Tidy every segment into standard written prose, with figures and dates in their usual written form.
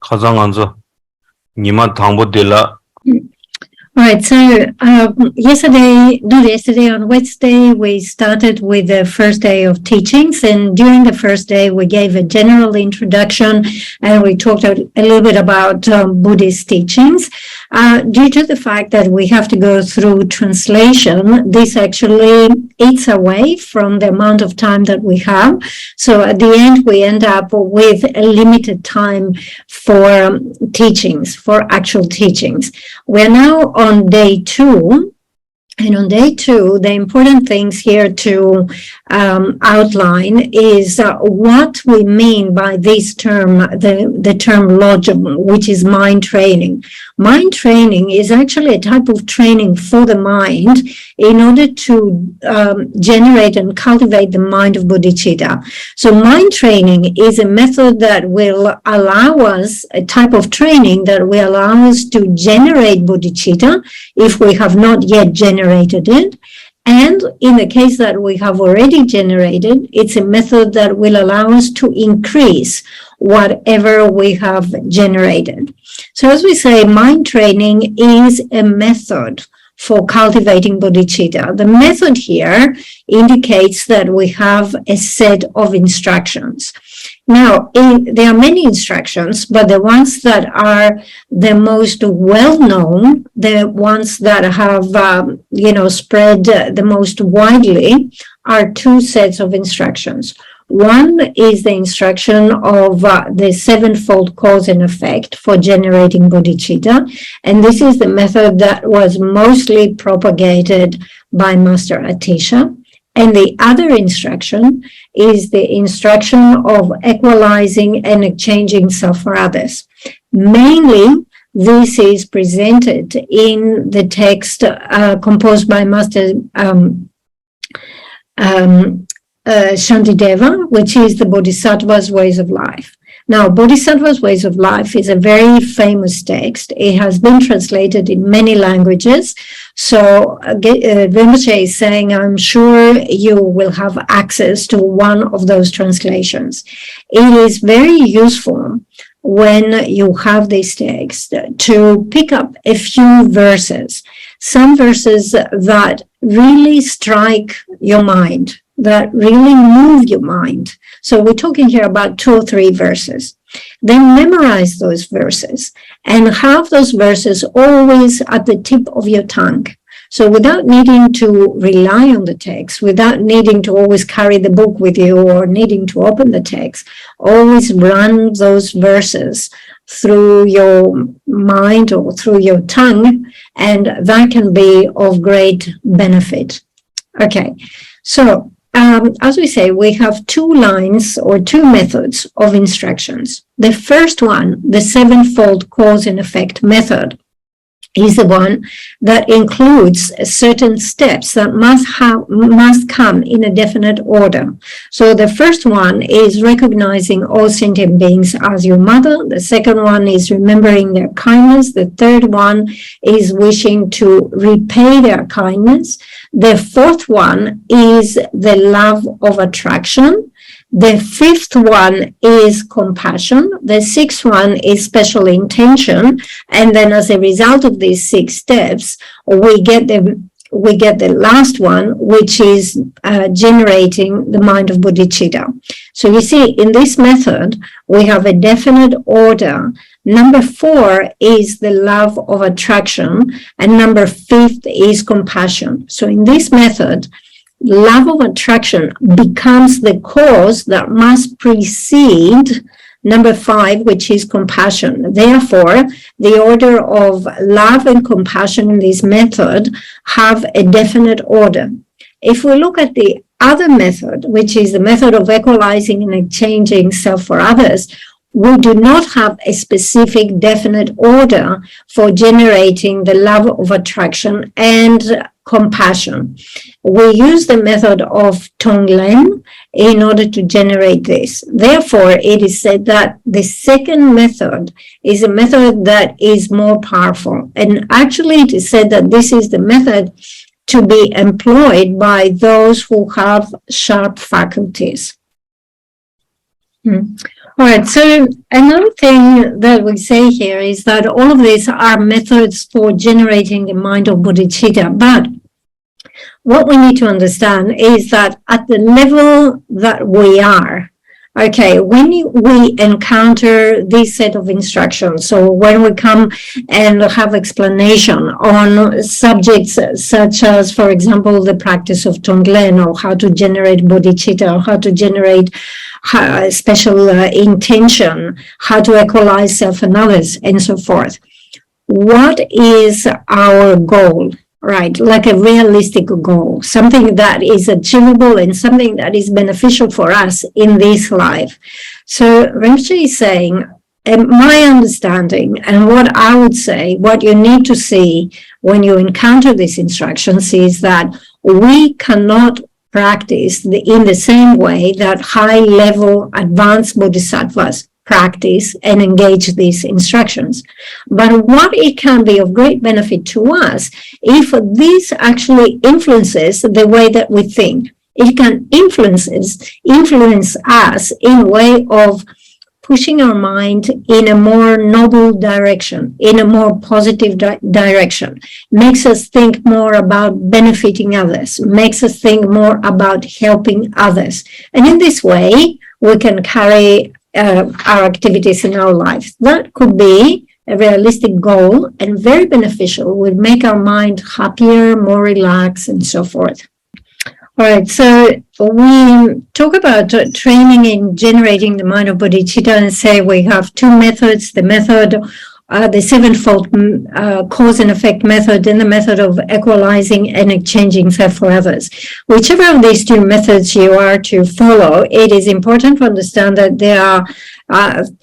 가장한서 니만 당보딜라. All right, so on Wednesday, we started with the first day of teachings. And during the first day, we gave a general introduction and we talked a little bit about Buddhist teachings. Due to the fact that we have to go through translation, this actually eats away from the amount of time that we have. So at the end, we end up with a limited time for teachings, for actual teachings. We're now on day 2, and on day 2, the important things here to outline is what we mean by this term, the term Lojong, which is mind training. Mind training is actually a type of training for the mind in order to generate and cultivate the mind of bodhicitta. So mind training is a method that will allow us, a type of training that will allow us to generate bodhicitta if we have not yet generated it. And in the case that we have already generated, it's a method that will allow us to increase whatever we have generated. So as we say, mind training is a method for cultivating bodhicitta. The method here indicates that we have a set of instructions. Now, there are many instructions, but the ones that are the most well-known, the ones that have, spread the most widely, are 2 sets of instructions. One is the instruction of the 7-fold cause and effect for generating bodhicitta, and this is the method that was mostly propagated by Master Atisha. And the other instruction is the instruction of equalizing and exchanging self for others. Mainly, this is presented in the text composed by Master Shantideva, which is the Bodhisattva's Ways of Life. Now, Bodhisattva's Ways of Life is a very famous text. It has been translated in many languages. So Rinpoche is saying, I'm sure you will have access to one of those translations. It is very useful when you have this text to pick up a few verses, some verses that really strike your mind, that really move your mind. So we're talking here about 2 or 3 verses. Then memorize those verses and have those verses always at the tip of your tongue. So without needing to rely on the text, without needing to always carry the book with you or needing to open the text, always run those verses through your mind or through your tongue, and that can be of great benefit. Okay, so as we say, we have 2 lines or 2 methods of instructions. The first one, the 7-fold cause and effect method, is the one that includes certain steps that must come in a definite order. So the first one is recognizing all sentient beings as your mother. The second one is remembering their kindness. The third one is wishing to repay their kindness. The fourth one is the love of attraction. The fifth one is compassion. The sixth one is special intention. And then as a result of these 6 steps, we get the last one, which is generating the mind of bodhicitta. So you see, in this method, we have a definite order. Number 4 is the love of attraction, and number 5 is compassion. So in this method, love of attraction becomes the cause that must precede number 5, which is compassion. Therefore, the order of love and compassion in this method have a definite order. If we look at the other method, which is the method of equalizing and exchanging self for others, we do not have a specific definite order for generating the love of attraction and compassion. We use the method of Tonglen in order to generate this. Therefore, it is said that the second method is a method that is more powerful. And actually, it is said that this is the method to be employed by those who have sharp faculties. All right, so another thing that we say here is that all of these are methods for generating the mind of bodhicitta, but what we need to understand is that at the level that we are, okay, when we encounter this set of instructions, so when we come and have explanation on subjects such as, for example, the practice of Tonglen, or how to generate bodhicitta, or how to generate special intention, how to equalize self and others, and so forth. What is our goal? Right, like a realistic goal, something that is achievable and something that is beneficial for us in this life. So Rinpoche is saying, in my understanding, and what I would say, what you need to see when you encounter these instructions is that we cannot practice in the same way that high-level advanced bodhisattvas practice and engage these instructions. But what it can be of great benefit to us if this actually influences the way that we think. It can influence us in a way of pushing our mind in a more noble direction, in a more positive direction, makes us think more about benefiting others, makes us think more about helping others. And in this way, we can carry our activities in our life. That could be a realistic goal and very beneficial, would make our mind happier, more relaxed, and so forth. All right, so we talk about training in generating the mind of bodhicitta and say we have two methods, the method, the sevenfold cause and effect method, and the method of equalizing and exchanging self for others. Whichever of these two methods you are to follow, it is important to understand that there are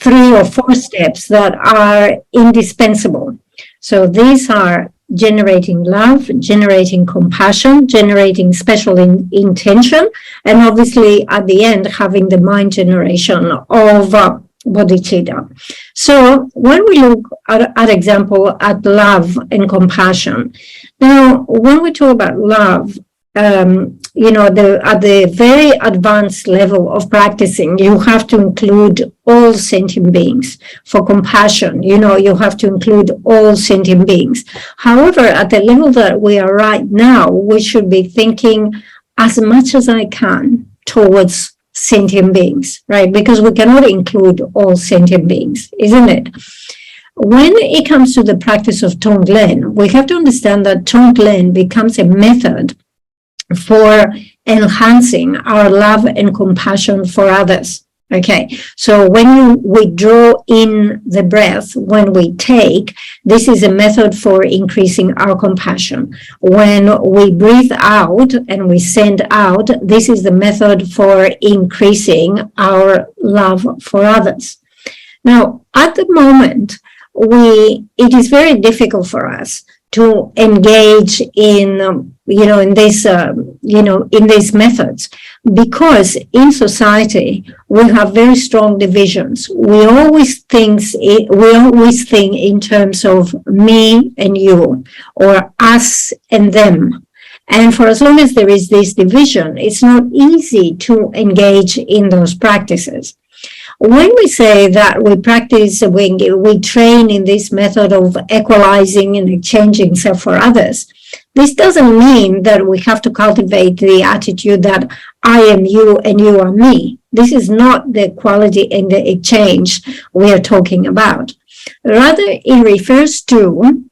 3 or 4 steps that are indispensable. So these are generating love, generating compassion, generating special intention, and obviously at the end having the mind generation of bodhicitta. So when we look at example at love and compassion, now when we talk about love, at the very advanced level of practicing, you have to include all sentient beings. For compassion, you have to include all sentient beings. However, at the level that we are right now, we should be thinking as much as I can towards sentient beings, right? Because we cannot include all sentient beings, isn't it? When it comes to the practice of Tonglen, we have to understand that Tonglen becomes a method for enhancing our love and compassion for others. Okay, so when we draw in the breath, when we take, this is a method for increasing our compassion. When we breathe out and we send out, this is the method for increasing our love for others. Now, at the moment, it is very difficult for us to engage in these methods, because in society we have very strong divisions. We always think in terms of me and you, or us and them. And for as long as there is this division, it's not easy to engage in those practices. When we say that we practice, we train in this method of equalizing and exchanging self for others, this doesn't mean that we have to cultivate the attitude that I am you and you are me. This is not the quality and the exchange we are talking about. Rather, it refers to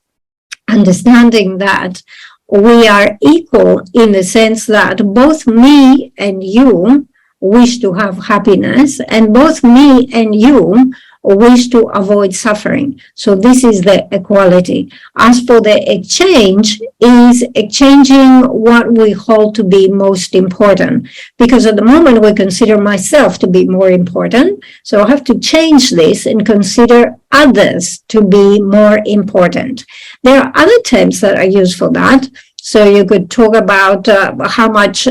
understanding that we are equal in the sense that both me and you wish to have happiness, and both me and you wish to avoid suffering. So this is the equality. As for the exchange, is exchanging what we hold to be most important. Because at the moment we consider myself to be more important, so I have to change this and consider others to be more important. There are other terms that are used for that. So you could talk about how much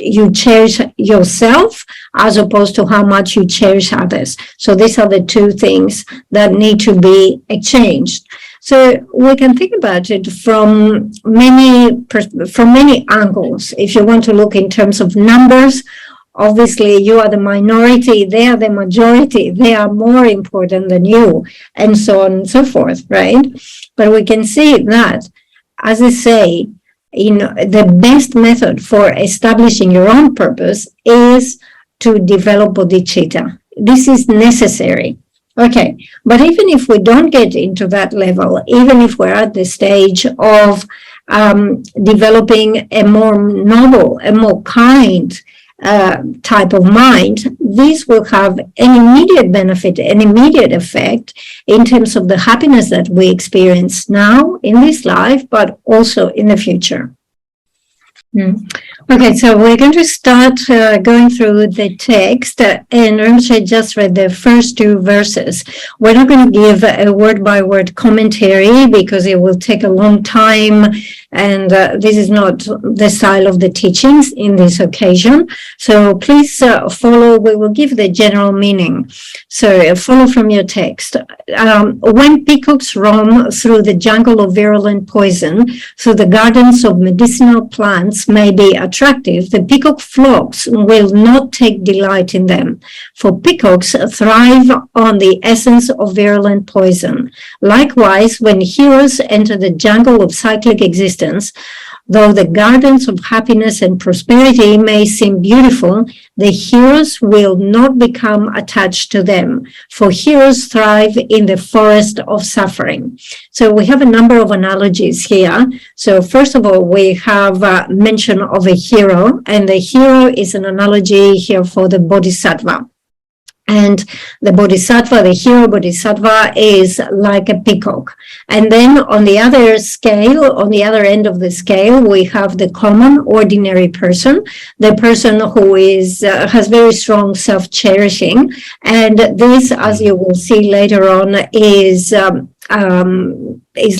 you cherish yourself as opposed to how much you cherish others. So these are the two things that need to be exchanged. So we can think about it from many angles. If you want to look in terms of numbers Obviously, you are the minority, they are the majority, they are more important than you, and so on and so forth, right? But we can see that, as I say, the best method for establishing your own purpose is to develop bodhicitta. This is necessary. Okay, but even if we don't get into that level, even if we're at the stage of developing a more noble, a more kind type of mind, this will have an immediate benefit, an immediate effect in terms of the happiness that we experience now in this life, but also in the future. Okay, so we're going to start going through the text, and Rinpoche just read the first two verses. We're not going to give a word-by-word commentary because it will take a long time, and this is not the style of the teachings in this occasion. So please follow. We will give the general meaning. So follow from your text. When peacocks roam through the jungle of virulent poison, through the gardens of medicinal plants may be attractive, the peacock flocks will not take delight in them, for peacocks thrive on the essence of virulent poison. Likewise, when heroes enter the jungle of cyclic existence, though the gardens of happiness and prosperity may seem beautiful, the heroes will not become attached to them, for heroes thrive in the forest of suffering. So we have a number of analogies here. So first of all, we have mention of a hero, and the hero is an analogy here for the bodhisattva. And the bodhisattva, the hero bodhisattva, is like a peacock. And then on the other scale, on the other end of the scale, we have the common, ordinary person, the person who is has very strong self-cherishing. And this, as you will see later on, is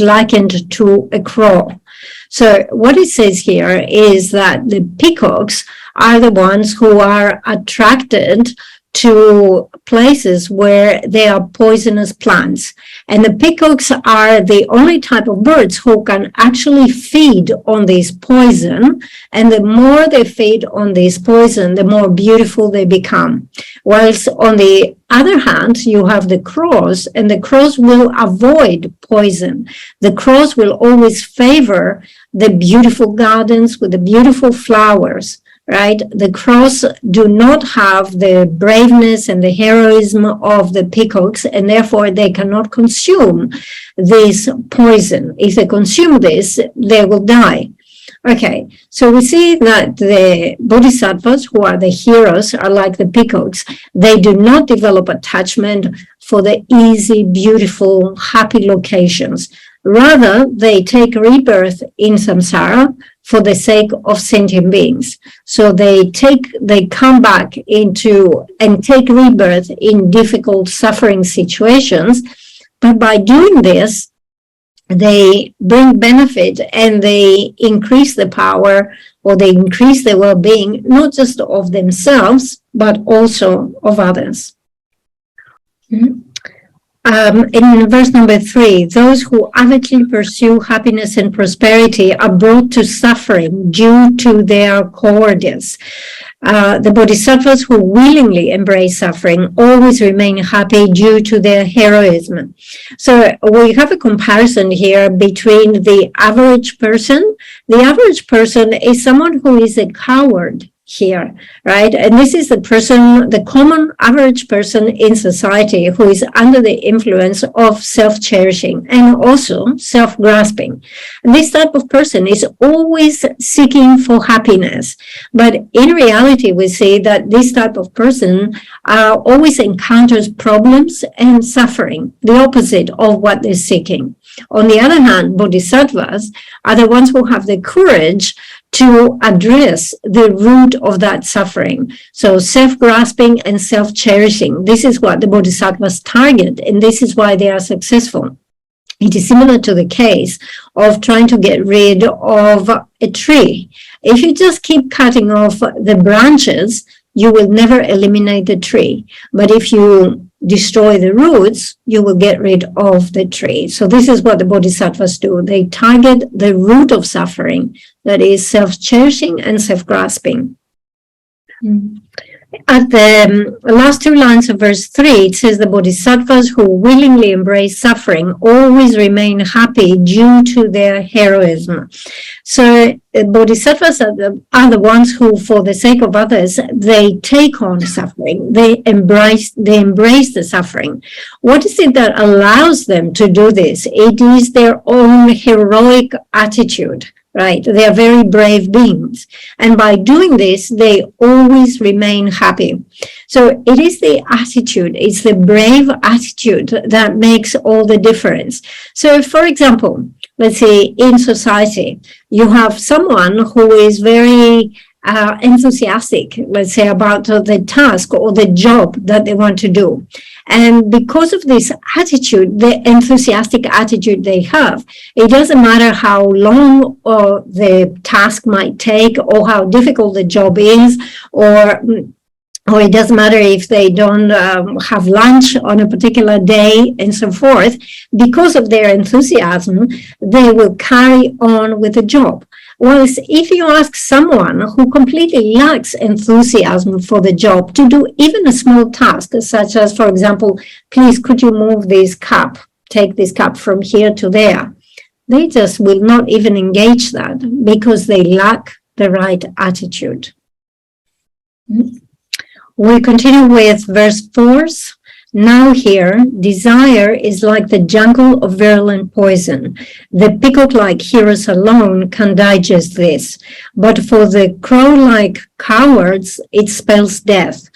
likened to a crow. So what it says here is that the peacocks are the ones who are attracted to places where there are poisonous plants. And the peacocks are the only type of birds who can actually feed on this poison. And the more they feed on this poison, the more beautiful they become. Whilst on the other hand, you have the crows, and the crows will avoid poison. The crows will always favor the beautiful gardens with the beautiful flowers. Right? The crows do not have the braveness and the heroism of the peacocks, and therefore they cannot consume this poison. If they consume this, they will die. Okay, so we see that the bodhisattvas, who are the heroes, are like the peacocks. They do not develop attachment for the easy, beautiful, happy locations. Rather, they take rebirth in samsara for the sake of sentient beings. So they come back into and take rebirth in difficult suffering situations. But by doing this, they bring benefit and they increase the power, or they increase the well-being, not just of themselves, but also of others. In verse number 3, those who avidly pursue happiness and prosperity are brought to suffering due to their cowardice. The bodhisattvas who willingly embrace suffering always remain happy due to their heroism. So we have a comparison here between the average person. The average person is someone who is a coward here, right? And this is the person, the common average person in society who is under the influence of self-cherishing and also self-grasping. And this type of person is always seeking for happiness. But in reality, we see that this type of person always encounters problems and suffering, the opposite of what they're seeking. On the other hand, bodhisattvas are the ones who have the courage to address the root of that suffering. So self-grasping and self-cherishing, this is what the bodhisattvas target, and this is why they are successful. It is similar to the case of trying to get rid of a tree. If you just keep cutting off the branches, you will never eliminate the tree. But if you destroy the roots, you will get rid of the tree. So this is what the bodhisattvas do. They target the root of suffering, that is self-cherishing and self-grasping. At the last two lines of verse 3, it says the bodhisattvas who willingly embrace suffering always remain happy due to their heroism. So bodhisattvas are the ones who, for the sake of others, they take on suffering. They embrace the suffering. What is it that allows them to do this? It is their own heroic attitude. Right? They are very brave beings. And by doing this, they always remain happy. So it is the attitude, it's the brave attitude that makes all the difference. So for example, let's say in society, you have someone who is very enthusiastic, let's say, about the task or the job that they want to do. And because of this attitude, the enthusiastic attitude they have, it doesn't matter how long the task might take or how difficult the job is, or it doesn't matter if they don't have lunch on a particular day and so forth. Because of their enthusiasm, they will carry on with the job. Whereas if you ask someone who completely lacks enthusiasm for the job to do even a small task, such as, for example, please, could you move this cup, take this cup from here to there, they just will not even engage that because they lack the right attitude. We continue with verse 4. Now here, desire is like the jungle of virulent poison. The peacock-like heroes alone can digest this, but for the crow-like cowards, it spells death.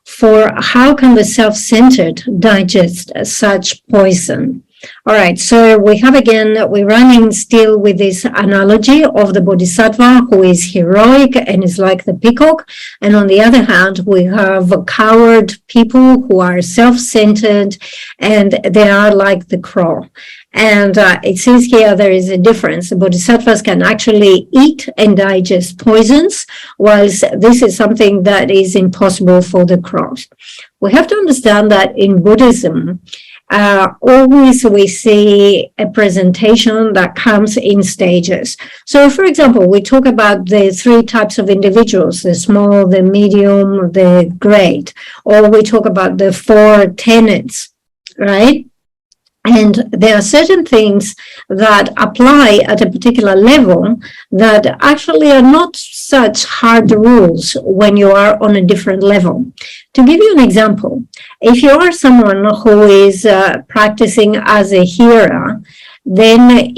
For how can the self-centered digest such poison? All right, so we're running still with this analogy of the bodhisattva who is heroic and is like the peacock. And on the other hand, we have coward people who are self-centered and they are like the crow. And it says here there is a difference. The bodhisattvas can actually eat and digest poisons, whilst this is something that is impossible for the crows. We have to understand that in Buddhism, always we see a presentation that comes in stages. So, for example, we talk about the three types of individuals, the small, the medium, the great, or we talk about the four tenets, right? And there are certain things that apply at a particular level that actually are not such hard rules when you are on a different level. To give you an example, if you are someone who is practicing as a hearer, then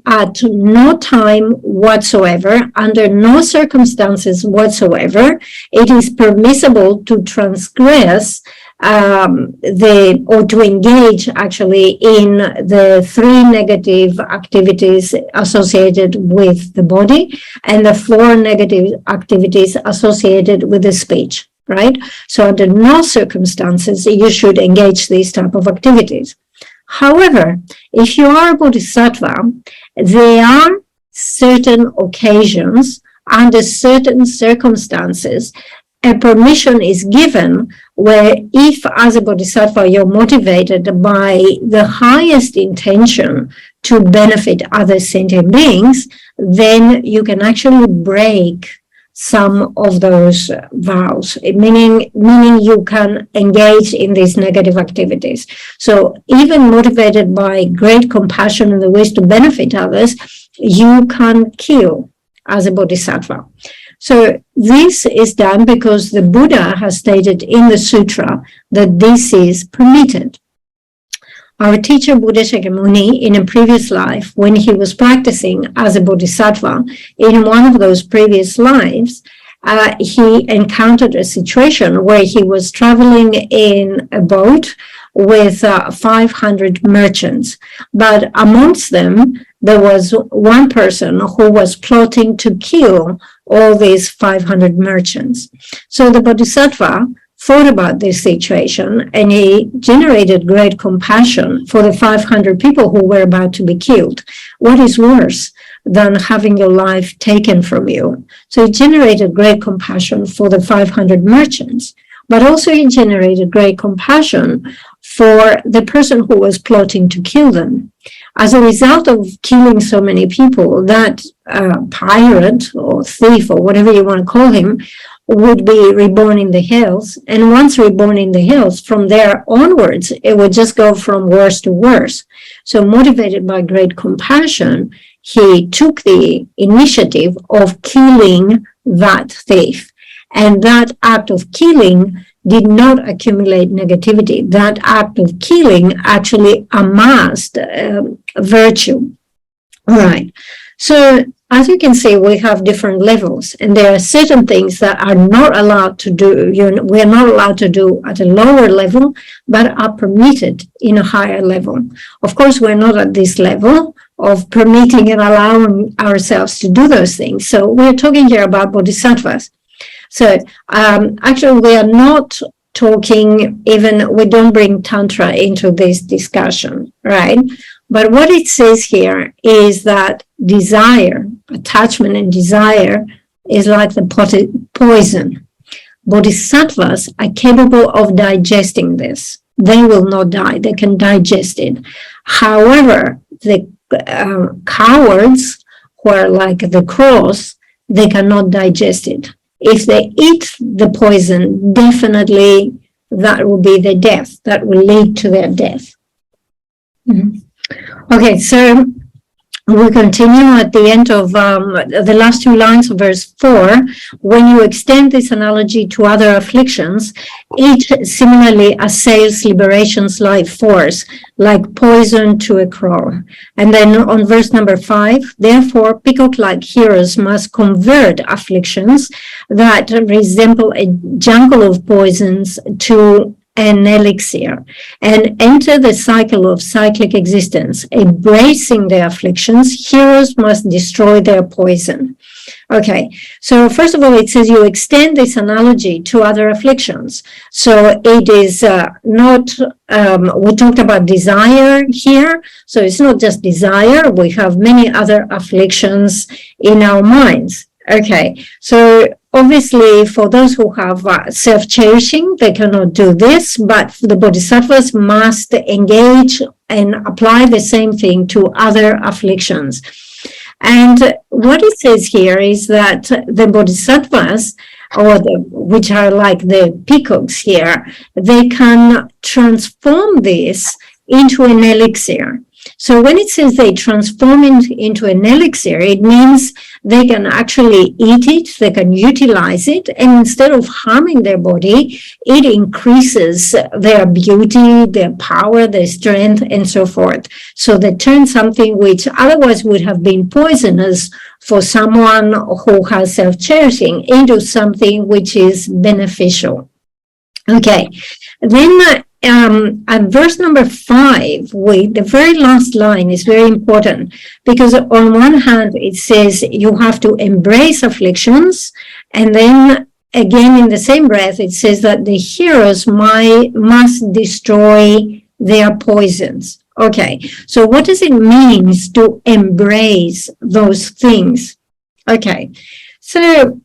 at no time whatsoever, under no circumstances whatsoever, it is permissible to transgress or to engage actually in the three negative activities associated with the body and the four negative activities associated with the speech, right? So under no circumstances you should engage these type of activities. However, if you are a bodhisattva, there are certain occasions under certain circumstances a permission is given where if as a bodhisattva you're motivated by the highest intention to benefit other sentient beings, then you can actually break some of those vows, meaning you can engage in these negative activities. So even motivated by great compassion and the wish to benefit others, you can kill as a bodhisattva. So this is done because the Buddha has stated in the sutra that this is permitted. Our teacher Buddha Shakyamuni, in a previous life, when he was practicing as a bodhisattva, in one of those previous lives, he encountered a situation where he was traveling in a boat with 500 merchants. But amongst them, there was one person who was plotting to kill all these 500 merchants. So the bodhisattva thought about this situation and he generated great compassion for the 500 people who were about to be killed. What is worse than having your life taken from you? So he generated great compassion for the 500 merchants, but also he generated great compassion for the person who was plotting to kill them. As a result of killing so many people, that pirate or thief or whatever you want to call him would be reborn in the hills. And once reborn in the hills, from there onwards, it would just go from worse to worse. So motivated by great compassion, he took the initiative of killing that thief. And that act of killing did not accumulate negativity. That act of killing actually amassed virtue. All right. So as you can see, we have different levels, and there are certain things that are not allowed to do. We are not allowed to do at a lower level, but are permitted in a higher level. Of course, we're not at this level of permitting and allowing ourselves to do those things. So we're talking here about bodhisattvas. So actually, we are not talking, even we don't bring Tantra into this discussion, right? But what it says here is that desire, attachment and desire is like the poison. Bodhisattvas are capable of digesting this. They will not die. They can digest it. However, the cowards who are like the crows, they cannot digest it. If they eat the poison, definitely that will be their death. That will lead to their death. Mm-hmm. Okay, so we continue at the end of the last two lines of verse 4. When you extend this analogy to other afflictions, it similarly assails liberation's life force, like poison to a crow. And then on verse number 5, therefore, peacock-like heroes must convert afflictions that resemble a jungle of poisons to an elixir, and enter the cycle of cyclic existence. Embracing their afflictions, heroes must destroy their poison. Okay, so first of all, it says you extend this analogy to other afflictions. So it is not, we talked about desire here, so it's not just desire, we have many other afflictions in our minds. Okay, so obviously, for those who have self-cherishing, they cannot do this, but the bodhisattvas must engage and apply the same thing to other afflictions. And what it says here is that the bodhisattvas, which are like the peacocks here, they can transform this into an elixir. So when it says they transform it into an elixir, it means they can actually eat it, they can utilize it, and instead of harming their body, it increases their beauty, their power, their strength, and so forth. So they turn something which otherwise would have been poisonous for someone who has self-cherishing into something which is beneficial. Okay, then at verse number 5, the very last line is very important, because on one hand it says you have to embrace afflictions, and then again in the same breath it says that the heroes must destroy their poisons. Okay, so what does it mean to embrace those things? Okay, so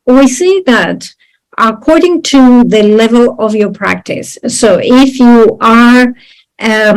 we see that according to the level of your practice. So if you are a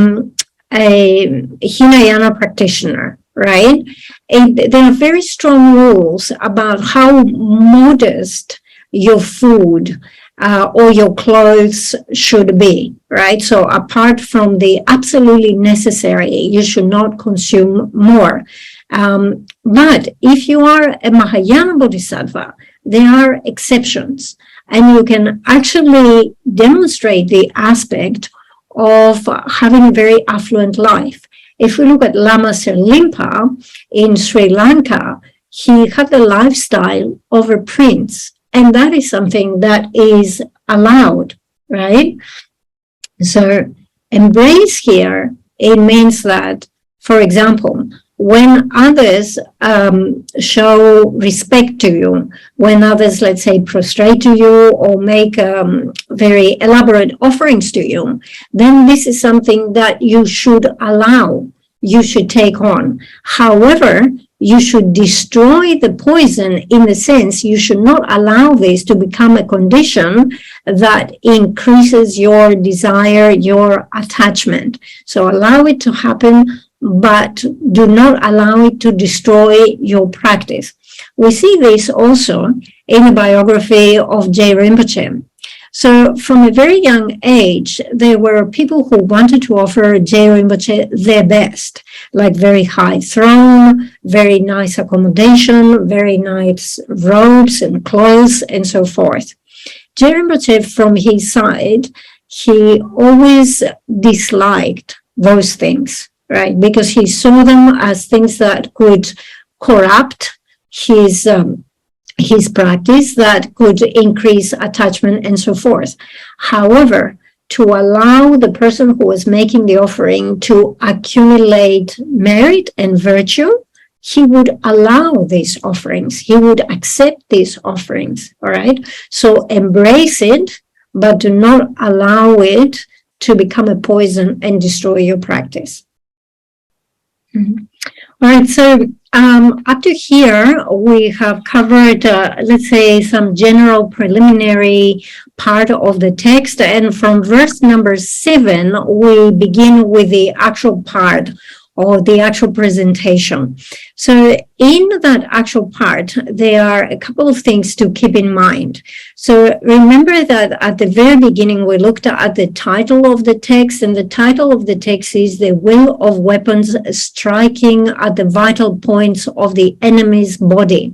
Hinayana practitioner, right, there are very strong rules about how modest your food or your clothes should be, right? So apart from the absolutely necessary, you should not consume more. But if you are a Mahayana Bodhisattva, there are exceptions. And you can actually demonstrate the aspect of having a very affluent life. If we look at Lama Serlimpa in Sri Lanka, he had the lifestyle of a prince. And that is something that is allowed, right? So embrace here, it means that, for example, when others show respect to you, when others, let's say, prostrate to you or make very elaborate offerings to you, then this is something that you should allow, you should take on. However, you should destroy the poison in the sense you should not allow this to become a condition that increases your desire, your attachment. So allow it to happen, but do not allow it to destroy your practice. We see this also in the biography of J. Rinpoche. So from a very young age, there were people who wanted to offer J. Rinpoche their best, like very high throne, very nice accommodation, very nice robes and clothes, and so forth. J. Rinpoche, from his side, he always disliked those things, right? Because he saw them as things that could corrupt his practice, that could increase attachment and so forth. However, to allow the person who was making the offering to accumulate merit and virtue, he would allow these offerings. He would accept these offerings, all right? So embrace it, but do not allow it to become a poison and destroy your practice. All right, so up to here, we have covered, let's say, some general preliminary part of the text. And from verse number 7, we begin with the actual part or the actual presentation. So in that actual part, there are a couple of things to keep in mind. So remember that at the very beginning, we looked at the title of the text, and the title of the text is "The Will of Weapons Striking at the Vital Points of the Enemy's Body."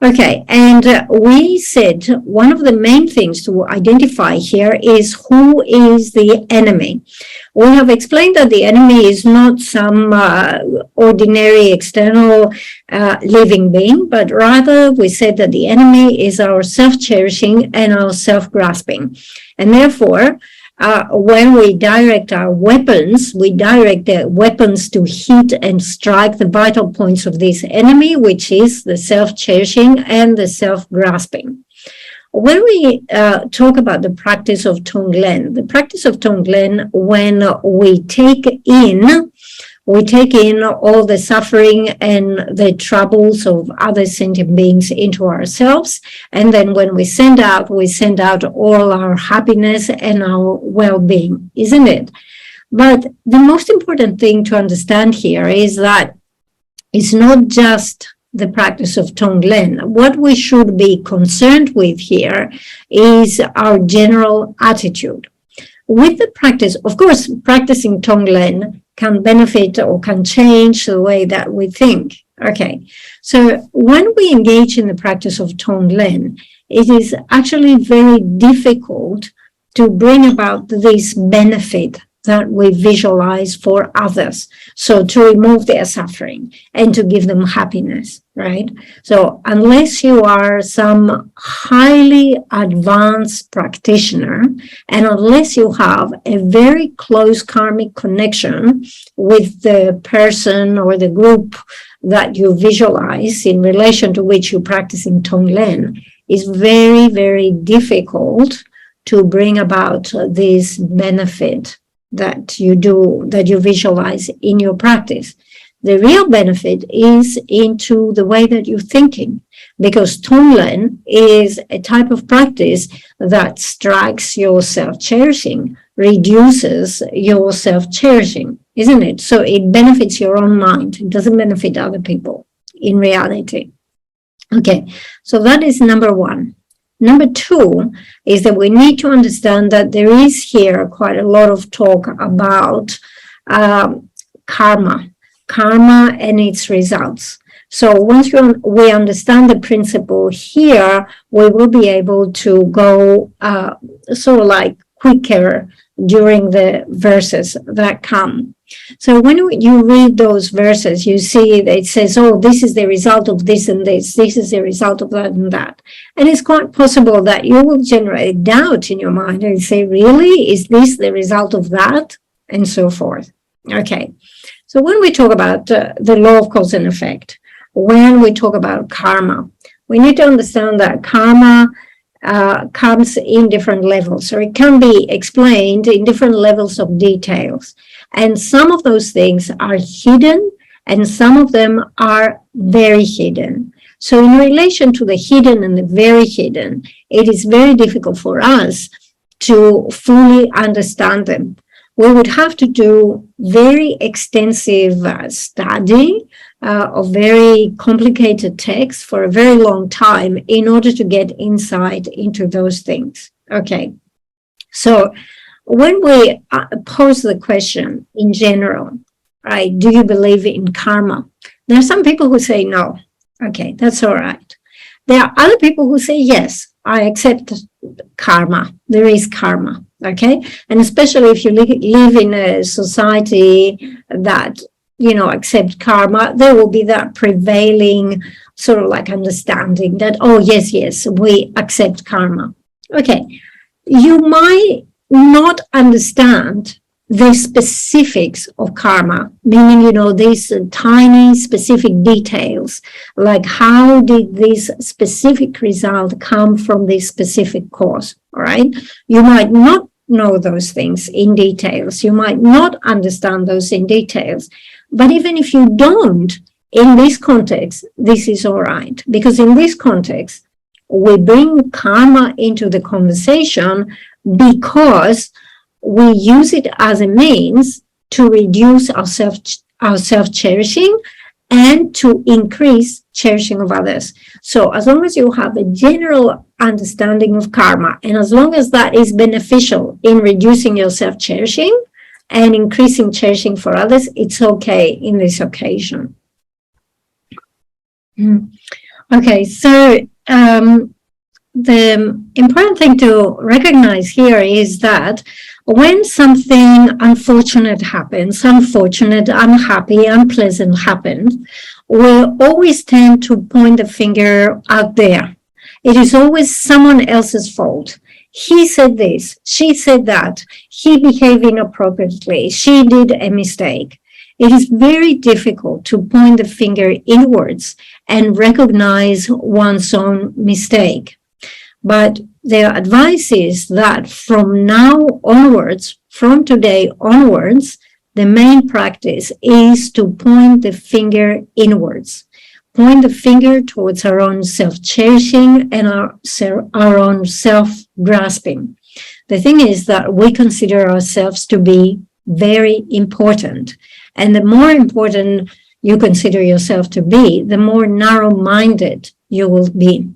Okay, and we said one of the main things to identify here is who is the enemy. We have explained that the enemy is not some ordinary external living being, but rather we said that the enemy is our self-cherishing and our self-grasping. And therefore, when we direct our weapons, we direct the weapons to hit and strike the vital points of this enemy, which is the self-cherishing and the self-grasping. When we talk about the practice of Tonglen, when we take in all the suffering and the troubles of other sentient beings into ourselves. And then when we send out all our happiness and our well-being, isn't it? But the most important thing to understand here is that it's not just the practice of Tonglen. What we should be concerned with here is our general attitude. With the practice, of course, practicing Tonglen can benefit or can change the way that we think. Okay, so when we engage in the practice of Tonglen, it is actually very difficult to bring about this benefit that we visualize for others. So to remove their suffering and to give them happiness, right? So unless you are some highly advanced practitioner, and unless you have a very close karmic connection with the person or the group that you visualize in relation to which you're practicing Tonglen, it's very, very difficult to bring about this benefit that you visualize in your practice. The real benefit is into the way that you're thinking, because Tonglen is a type of practice that strikes your self-cherishing, reduces your self-cherishing, isn't it? So it benefits your own mind. It doesn't benefit other people in reality. Okay, so that is number one. Number two is that we need to understand that there is here quite a lot of talk about karma and its results. So once we understand the principle here, we will be able to go sort of like quicker during the verses that come. So when you read those verses, you see that it says, oh, this is the result of this and this is the result of that and that. And it's quite possible that you will generate doubt in your mind and say, really, is this the result of that? And so forth. Okay, so when we talk about the law of cause and effect, when we talk about karma, we need to understand that karma comes in different levels. So it can be explained in different levels of details. And some of those things are hidden and some of them are very hidden. So in relation to the hidden and the very hidden, it is very difficult for us to fully understand them. We would have to do very extensive study of very complicated texts for a very long time in order to get insight into those things. Okay, so when we pose the question in general, right, do you believe in karma? There are some people who say no. Okay, that's all right. There are other people who say, yes, I accept karma. There is karma, okay? And especially if you live in a society that, you know, accept karma, there will be that prevailing sort of like understanding that, oh, yes, yes, we accept karma. Okay, you might not understand the specifics of karma, meaning, you know, these tiny specific details, like how did this specific result come from this specific cause, all right? You might not know those things in details. You might not understand those in details. But even if you don't, in this context, this is all right. Because in this context, we bring karma into the conversation because we use it as a means to reduce our self-cherishing and to increase cherishing of others. So as long as you have a general understanding of karma, and as long as that is beneficial in reducing your self-cherishing and increasing cherishing for others, it's okay in this occasion. Okay, so the important thing to recognize here is that when something unfortunate happens, unfortunate, unhappy, unpleasant happens, we'll always tend to point the finger out there. It is always someone else's fault. He said this, she said that, he behaved inappropriately, she did a mistake. It is very difficult to point the finger inwards and recognize one's own mistake. But their advice is that from now onwards, from today onwards, the main practice is to point the finger inwards, point the finger towards our own self-cherishing and our own self-grasping. The thing is that we consider ourselves to be very important. And the more important you consider yourself to be, the more narrow-minded you will be.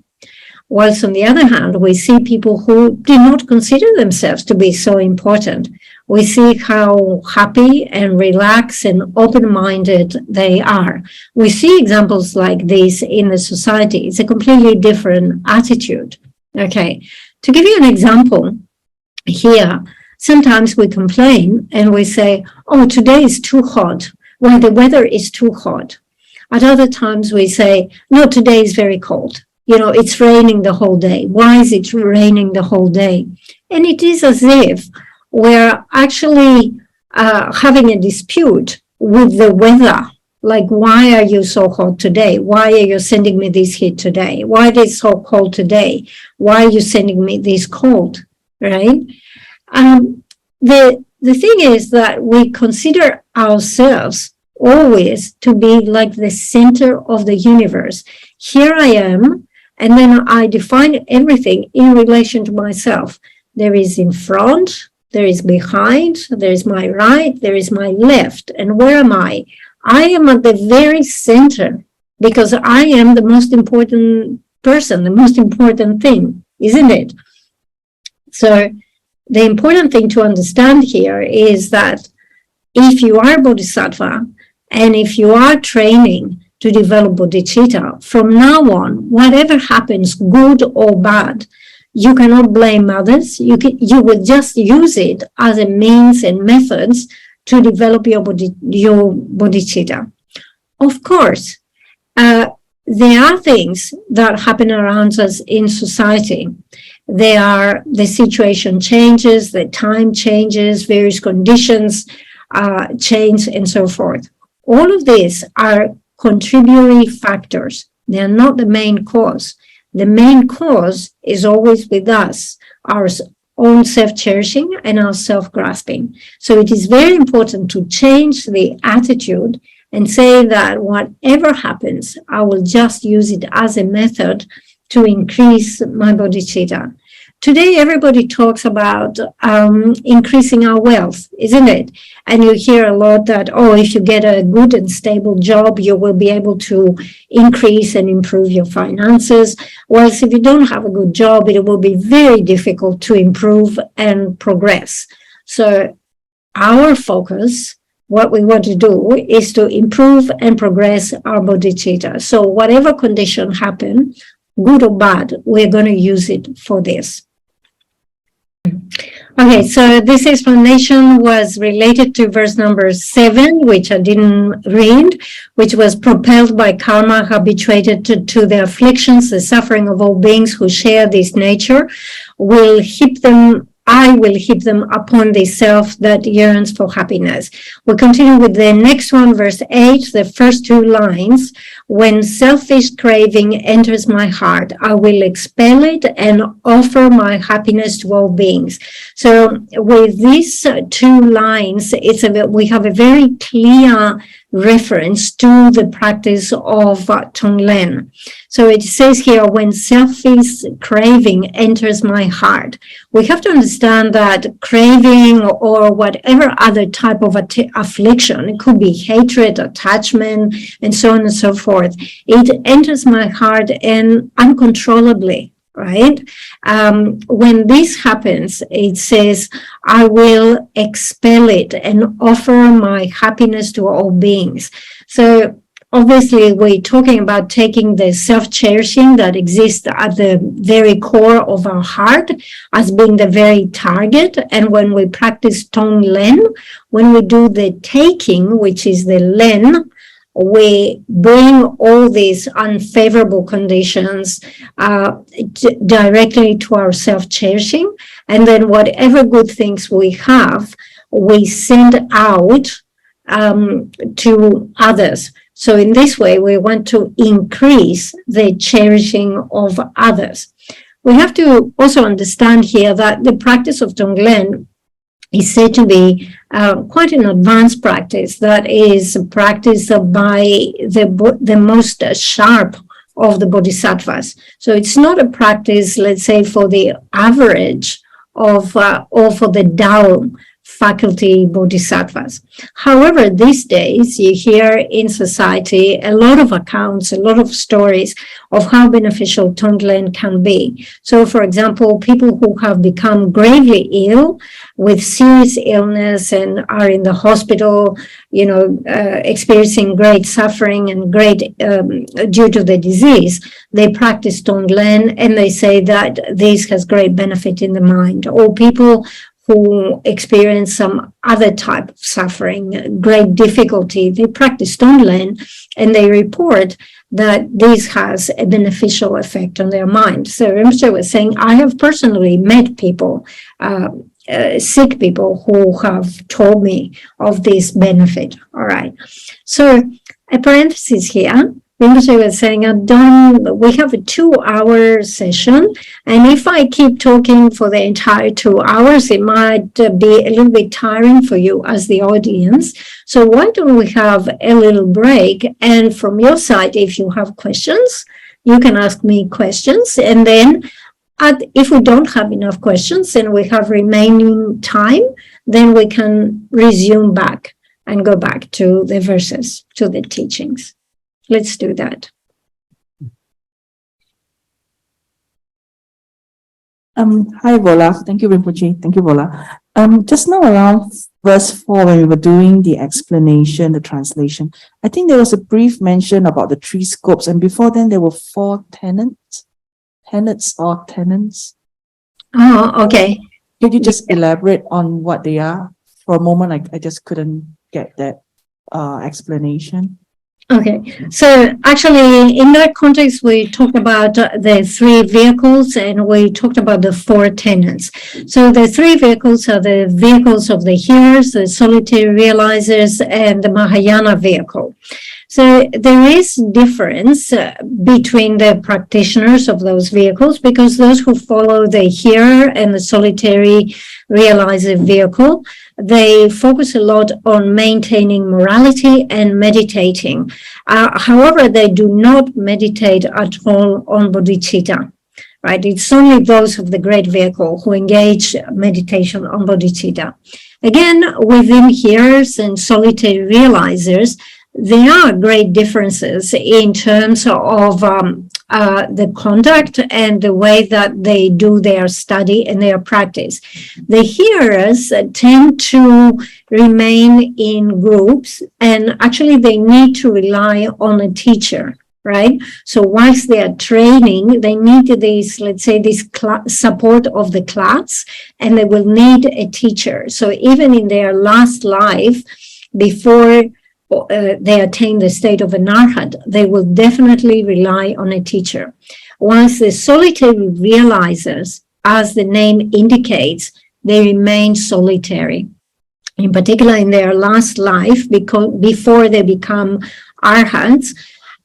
Whilst on the other hand, we see people who do not consider themselves to be so important. We see how happy and relaxed and open-minded they are. We see examples like this in the society. It's a completely different attitude. Okay, to give you an example here, sometimes we complain and we say, oh, today is too hot. Well, the weather is too hot. At other times we say, no, today is very cold. You know, it's raining the whole day. Why is it raining the whole day? And it is as if we're actually having a dispute with the weather. Like, why are you so hot today? Why are you sending me this heat today? Why is it so cold today? Why are you sending me this cold, right? The thing is that we consider ourselves always to be like the center of the universe. Here I am, and then I define everything in relation to myself. There is in front, there is behind, there is my right, there is my left. And where am I? I am at the very center because I am the most important person, the most important thing, isn't it? So the important thing to understand here is that if you are Bodhisattva and if you are training to develop bodhicitta, from now on, whatever happens, good or bad, you cannot blame others. You will just use it as a means and methods to develop your bodhicitta. Of course, there are things that happen around us in society. The situation changes, the time changes, various conditions change, and so forth. All of these are contributory factors. They are not the main cause. The main cause is always with us, our own self-cherishing and our self-grasping. So it is very important to change the attitude and say that whatever happens, I will just use it as a method to increase my bodhicitta, today everybody talks about increasing our wealth, isn't it? And you hear a lot that, oh, if you get a good and stable job, you will be able to increase and improve your finances. Whereas if you don't have a good job, it will be very difficult to improve and progress. So our focus, what we want to do, is to improve and progress our bodhicitta. So whatever condition happen, good or bad, we're going to use it for this. Okay, so this explanation was related to verse number 7, which I didn't read, which was propelled by karma habituated to the afflictions, the suffering of all beings who share this nature, I will heap them upon the self that yearns for happiness. We'll continue with the next one, verse 8, the first two lines. When selfish craving enters my heart, I will expel it and offer my happiness to all beings. So with these two lines, we have a very clear reference to the practice of Tonglen. So it says here, when selfish craving enters my heart. We have to understand that craving or whatever other type of affliction, it could be hatred, attachment, and so on and so forth. It enters my heart and uncontrollably, right? When this happens, it says, I will expel it and offer my happiness to all beings. So obviously, we're talking about taking the self-cherishing that exists at the very core of our heart as being the very target. And when we practice Tonglen, when we do the taking, which is the Len, we bring all these unfavorable conditions directly to our self-cherishing. And then whatever good things we have, we send out to others. So in this way, we want to increase the cherishing of others. We have to also understand here that the practice of Tonglen is said to be quite an advanced practice that is practiced by the most sharp of the bodhisattvas. So it's not a practice, let's say, for the average of or for the Tao faculty bodhisattvas. However, these days you hear in society a lot of accounts, a lot of stories of how beneficial Tonglen can be. So, for example, people who have become gravely ill with serious illness and are in the hospital, experiencing great suffering and great due to the disease, they practice Tonglen and they say that this has great benefit in the mind. Or people who experience some other type of suffering, great difficulty, they practice Tonglen and they report that this has a beneficial effect on their mind. So Rinpoche was saying, I have personally met people, sick people who have told me of this benefit. All right. So a parenthesis here. Rinpoche was saying, we have a 2-hour session, and if I keep talking for the entire 2 hours, it might be a little bit tiring for you as the audience. So why don't we have a little break? And from your side, if you have questions, you can ask me questions. And then if we don't have enough questions and we have remaining time, then we can resume back and go back to the verses, to the teachings. Let's do that. Hi, Vola. Thank you, Rinpoche. Thank you, Vola. Just now around verse 4, when we were doing the explanation, the translation, I think there was a brief mention about the 3 scopes, and before then there were 4 tenets. Oh, okay. Could you just elaborate on what they are? For a moment, I just couldn't get that explanation. Okay, so actually in that context, we talked about the 3 vehicles and we talked about the 4 tenets. So the 3 vehicles are the vehicles of the hearers, the solitary realizers, and the Mahayana vehicle. So there is difference between the practitioners of those vehicles, because those who follow the hearer and the solitary realizer vehicle, they focus a lot on maintaining morality and meditating. However, they do not meditate at all on bodhicitta. right? It's only those of the great vehicle who engage meditation on bodhicitta. Again, within hearers and solitary realizers, there are great differences in terms of the conduct and the way that they do their study and their practice. The hearers tend to remain in groups, and actually they need to rely on a teacher, right? So whilst they are training, they need this, let's say, this support of the class, and they will need a teacher. So even in their last life, before they attain the state of an arhat, they will definitely rely on a teacher. Once the solitary realizers, as the name indicates, they remain solitary. In particular, in their last life, because before they become arhats,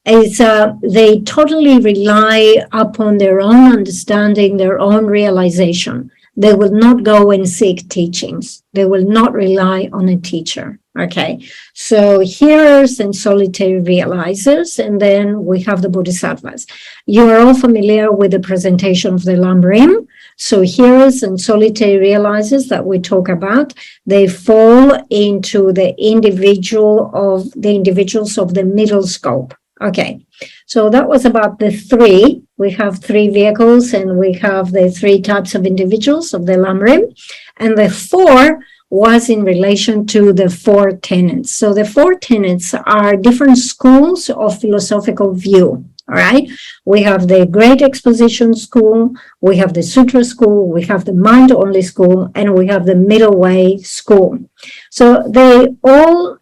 they totally rely upon their own understanding, their own realization. They will not go and seek teachings. They will not rely on a teacher. Okay, so hearers and solitary realizers, and then we have the bodhisattvas. You are all familiar with the presentation of the Lamrim. So hearers and solitary realizers that we talk about, they fall into the individuals of the middle scope. Okay, so that was about the three. We have three vehicles, and we have the three types of individuals of the Lamrim, and the four was in relation to the four tenets. So the four tenets are different schools of philosophical view. All right, we have the Great Exposition school, we have the Sutra school, we have the Mind Only school, and we have the Middle Way school. So they all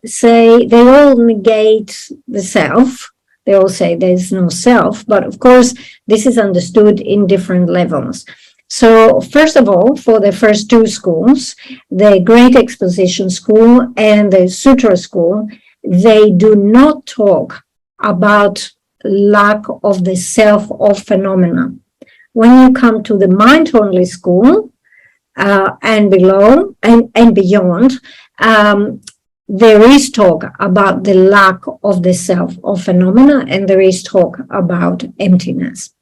negate the self. They all say there's no self, but of course, this is understood in different levels. So first of all, for the first two schools, the Great Exposition school and the Sutra school, they do not talk about lack of the self of phenomena. When you come to the Mind Only school and below and beyond, there is talk about the lack of the self of phenomena, and there is talk about emptiness.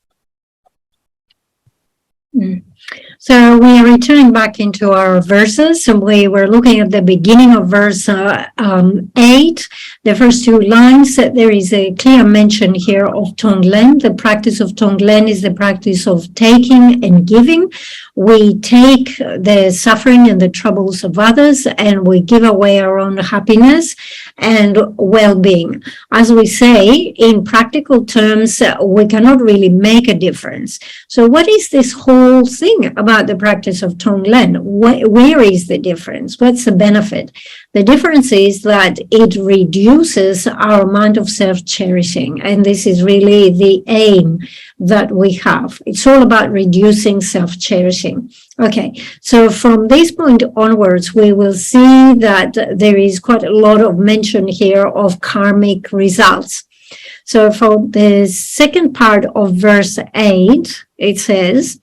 So we are returning back into our verses, and we were looking at the beginning of verse 8, the first two lines. There is a clear mention here of Tonglen. The practice of Tonglen is the practice of taking and giving. We take the suffering and the troubles of others, and we give away our own happiness and well-being. As we say, in practical terms, we cannot really make a difference. So what is this whole thing about the practice of Tonglen? Where is the difference? What's the benefit? The difference is that it reduces our amount of self-cherishing, and this is really the aim that we have. It's all about reducing self-cherishing. Okay, so from this point onwards, we will see that there is quite a lot of mention here of karmic results. So for the second part of verse 8, it says,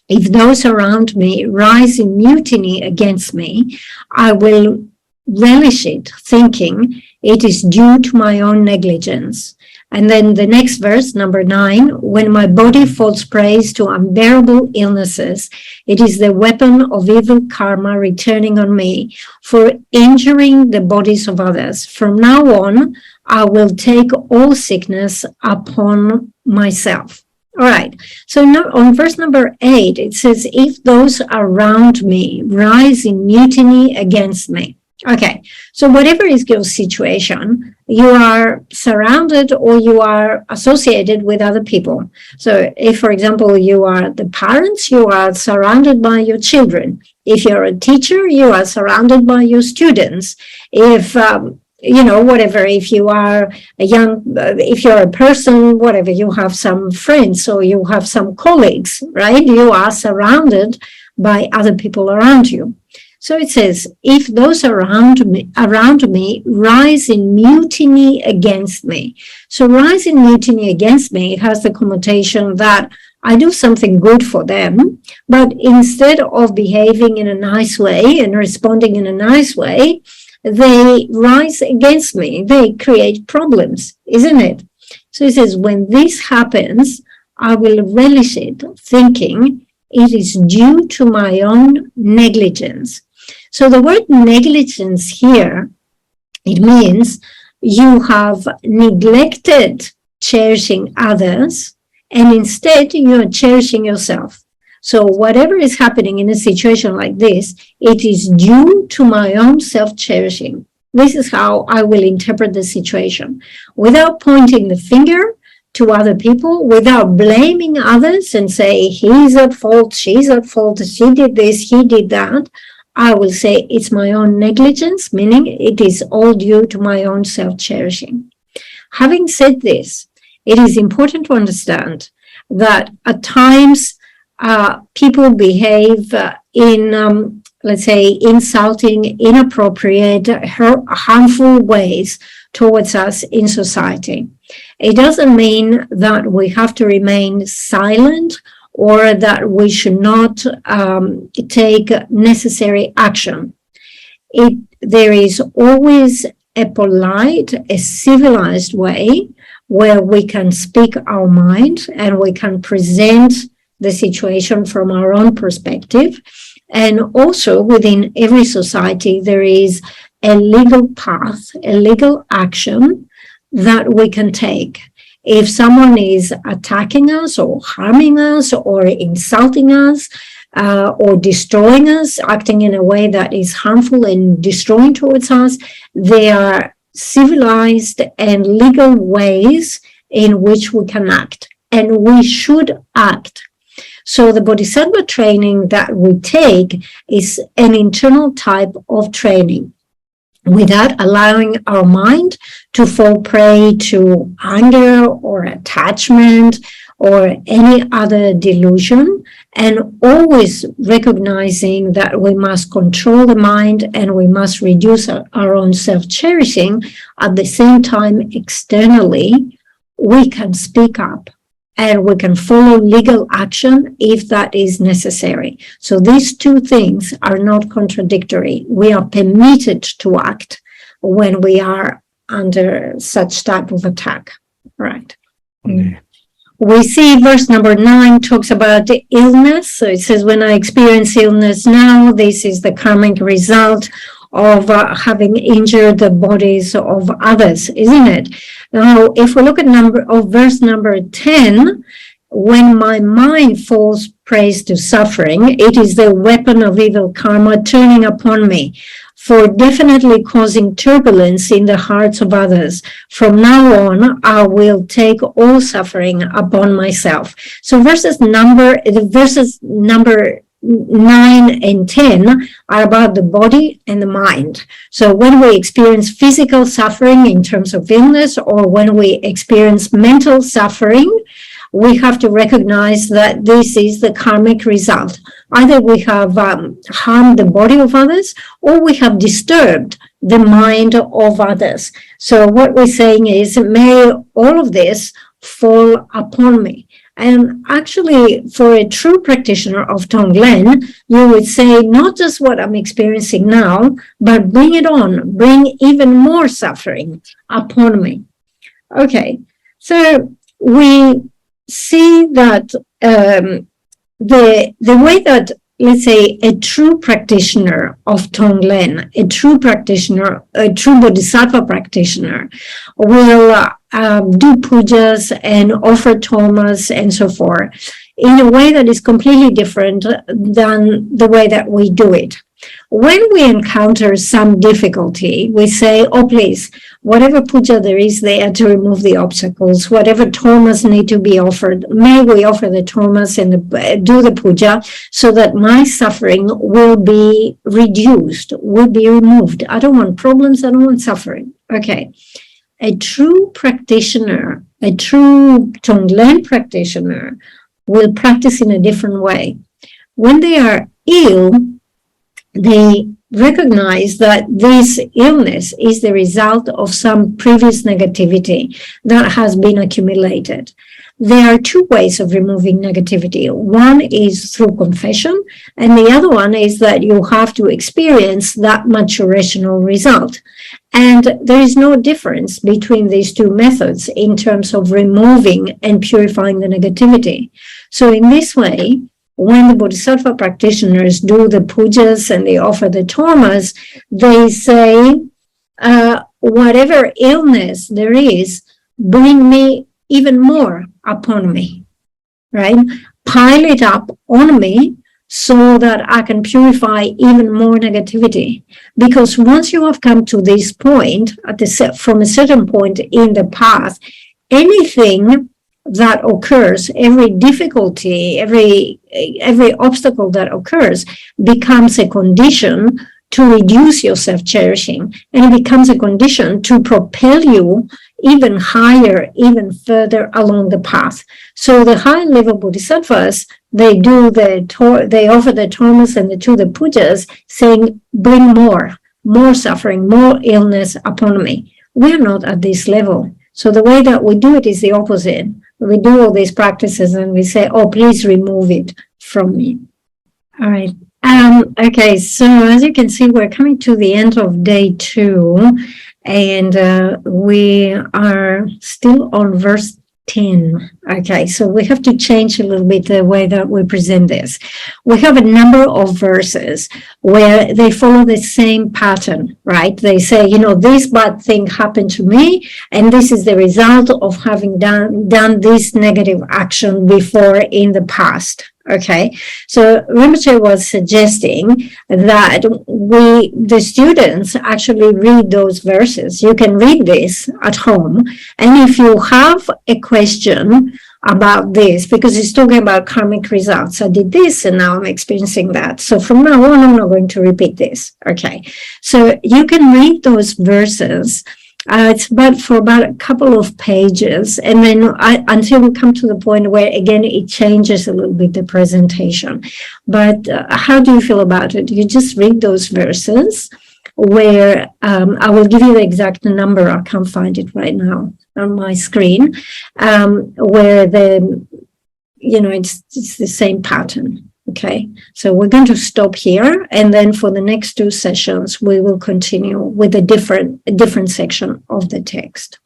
if those around me rise in mutiny against me, I will relish it, thinking it is due to my own negligence. And then the next verse, number 9, when my body falls prey to unbearable illnesses, it is the weapon of evil karma returning on me for injuring the bodies of others. From now on, I will take all sickness upon myself. All right, so now on verse number 8, it says, if those around me rise in mutiny against me. Okay, so whatever is your situation, you are surrounded or you are associated with other people. So if, for example, you are the parents, you are surrounded by your children. If you're a teacher, you are surrounded by your students. If whatever, if you are if you're a person, whatever, you have some friends or you have some colleagues, right? You are surrounded by other people around you. So it says, if those around me rise in mutiny against me. So rise in mutiny against me has the connotation that I do something good for them, but instead of behaving in a nice way and responding in a nice way, they rise against me. They create problems, isn't it? So it says, when this happens, I will relish it, thinking it is due to my own negligence. So the word negligence here, it means you have neglected cherishing others, and instead you are cherishing yourself. So whatever is happening in a situation like this, it is due to my own self-cherishing. This is how I will interpret the situation, without pointing the finger to other people, without blaming others and say, he's at fault, she's at fault, she did this, he did that. I will say it's my own negligence, meaning it is all due to my own self-cherishing. Having said this, it is important to understand that at times people behave in, let's say, insulting, inappropriate, harmful ways towards us in society. It doesn't mean that we have to remain silent or that we should not take necessary action. There is always a polite, a civilized way where we can speak our mind and we can present the situation from our own perspective. And also within every society, there is a legal path, a legal action that we can take. If someone is attacking us or harming us or insulting us or destroying us, acting in a way that is harmful and destroying towards us, there are civilized and legal ways in which we can act, and we should act. So the Bodhisattva training that we take is an internal type of training, without allowing our mind to fall prey to anger or attachment or any other delusion, and always recognizing that we must control the mind and we must reduce our own self-cherishing. At the same time, externally, we can speak up and we can follow legal action if that is necessary. So these two things are not contradictory. We are permitted to act when we are under such type of attack. Right. Okay. We see verse number 9 talks about the illness. So it says, when I experience illness now, this is the karmic result of having injured the bodies of others, isn't it? Now, if we look at verse number 10, when my mind falls prey to suffering, it is the weapon of evil karma turning upon me, for definitely causing turbulence in the hearts of others. From now on, I will take all suffering upon myself. So verses number 9 and 10 are about the body and the mind. So when we experience physical suffering in terms of illness, or when we experience mental suffering, we have to recognize that this is the karmic result. Either we have harmed the body of others, or we have disturbed the mind of others. So what we're saying is, may all of this fall upon me. And actually, for a true practitioner of Tonglen, you would say not just what I'm experiencing now, but bring it on, bring even more suffering upon me. Okay, so we see that the way that, let's say, a true practitioner of Tonglen, a true Bodhisattva practitioner will do pujas and offer thomas and so forth in a way that is completely different than the way that we do it. When we encounter some difficulty, we say, oh, please, whatever puja there is there to remove the obstacles, whatever thomas need to be offered, may we offer the thomas and do the puja so that my suffering will be reduced, will be removed. I don't want problems, I don't want suffering. Okay. A true practitioner, a true Tonglen practitioner will practice in a different way. When they are ill, they recognize that this illness is the result of some previous negativity that has been accumulated. There are two ways of removing negativity. One is through confession, and the other one is that you have to experience that maturational result. And there is no difference between these two methods in terms of removing and purifying the negativity. So in this way, when the Bodhisattva practitioners do the pujas and they offer the tormas, they say, whatever illness there is, bring me even more upon me, right? Pile it up on me so that I can purify even more negativity. Because once you have come to this point, from a certain point in the path, anything that occurs, every difficulty, every obstacle that occurs becomes a condition to reduce your self-cherishing, and it becomes a condition to propel you even higher, even further along the path. So the high-level bodhisattvas, they offer the tormas and they do the pujas, saying, bring more suffering, more illness upon me. We're not at this level. So the way that we do it is the opposite. We do all these practices and we say, oh, please remove it from me. All right. Okay, so as you can see, we're coming to the end of day 2, and we are still on verse 10. Okay, so we have to change a little bit the way that we present this. We have a number of verses where they follow the same pattern, right? They say, this bad thing happened to me, and this is the result of having done this negative action before in the past. Okay, so Rinpoche was suggesting that the students actually read those verses. You can read this at home, and if you have a question about this, because it's talking about karmic results, I did this and now I'm experiencing that. So from now on, I'm not going to repeat this. Okay, so you can read those verses. It's for about a couple of pages, and then until we come to the point where, again, it changes a little bit the presentation. But how do you feel about it? You just read those verses where I will give you the exact number. I can't find it right now on my screen, where it's the same pattern. Okay, so we're going to stop here, and then for the next 2 sessions, we will continue with a different section of the text.